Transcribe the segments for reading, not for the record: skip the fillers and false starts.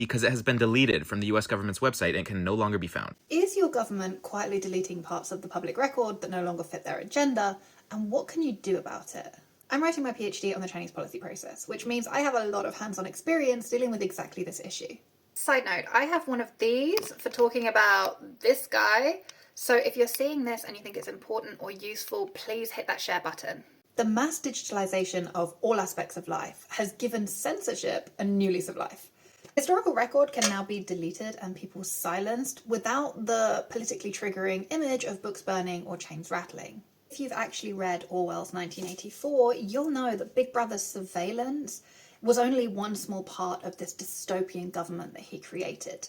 because it has been deleted from the US government's website and can no longer be found. Is your government quietly deleting parts of the public record that no longer fit their agenda? And what can you do about it? I'm writing my PhD on the Chinese policy process, which means I have a lot of hands-on experience dealing with exactly this issue. Side note, I have one of these for talking about this guy. So if you're seeing this and you think it's important or useful, please hit that share button. The mass digitalization of all aspects of life has given censorship a new lease of life. Historical record can now be deleted and people silenced without the politically triggering image of books burning or chains rattling. If you've actually read Orwell's 1984, you'll know that Big Brother's surveillance was only one small part of this dystopian government that he created.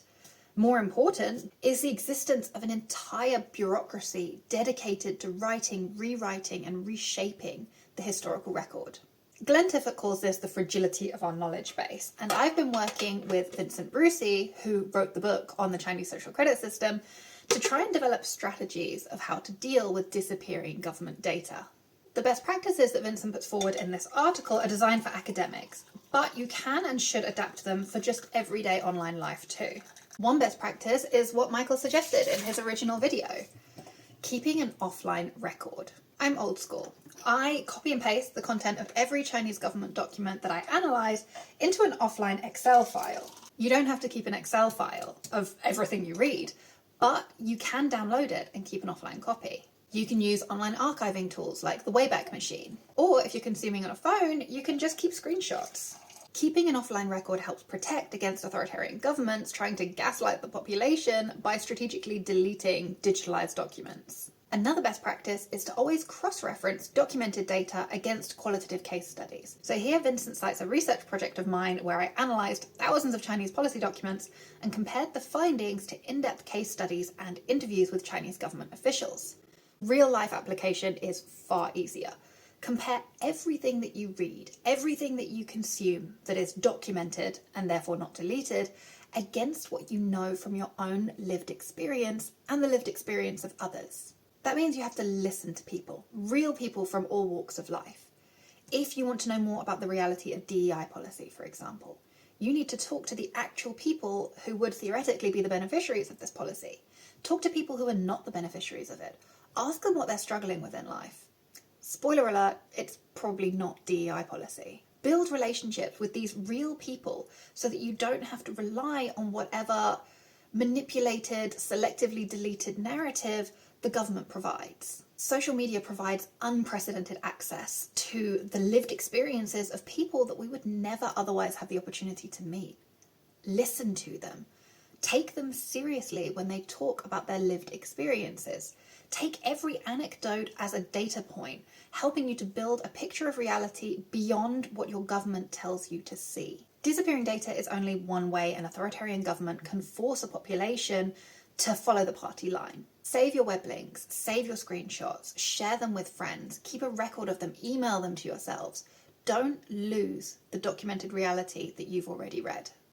More important is the existence of an entire bureaucracy dedicated to writing, rewriting, and reshaping the historical record. Glenn Tiffert calls this the fragility of our knowledge base, and I've been working with Vincent Brucey, who wrote the book on the Chinese social credit system, to try and develop strategies of how to deal with disappearing government data. The best practices that Vincent puts forward in this article are designed for academics, but you can and should adapt them for just everyday online life too. One best practice is what Michael suggested in his original video: keeping an offline record. I'm old school. I copy and paste the content of every Chinese government document that I analyze into an offline Excel file. You don't have to keep an Excel file of everything you read, but you can download it and keep an offline copy. You can use online archiving tools like the Wayback Machine, or if you're consuming on a phone, you can just keep screenshots. Keeping an offline record helps protect against authoritarian governments trying to gaslight the population by strategically deleting digitalized documents. Another best practice is to always cross-reference documented data against qualitative case studies. So here Vincent cites a research project of mine where I analysed thousands of Chinese policy documents and compared the findings to in-depth case studies and interviews with Chinese government officials. Real-life application is far easier. Compare everything that you read, everything that you consume that is documented and therefore not deleted, against what you know from your own lived experience and the lived experience of others. That means you have to listen to people, real people from all walks of life. If you want to know more about the reality of DEI policy, for example, you need to talk to the actual people who would theoretically be the beneficiaries of this policy. Talk to people who are not the beneficiaries of it. Ask them what they're struggling with in life. Spoiler alert, it's probably not DEI policy. Build relationships with these real people so that you don't have to rely on whatever manipulated, selectively deleted narrative the government provides. Social media provides unprecedented access to the lived experiences of people that we would never otherwise have the opportunity to meet. Listen to them. Take them seriously when they talk about their lived experiences. Take every anecdote as a data point, helping you to build a picture of reality beyond what your government tells you to see. Disappearing data is only one way an authoritarian government can force a population to follow the party line. Save your web links, save your screenshots, share them with friends, keep a record of them, email them to yourselves. Don't lose the documented reality that you've already read.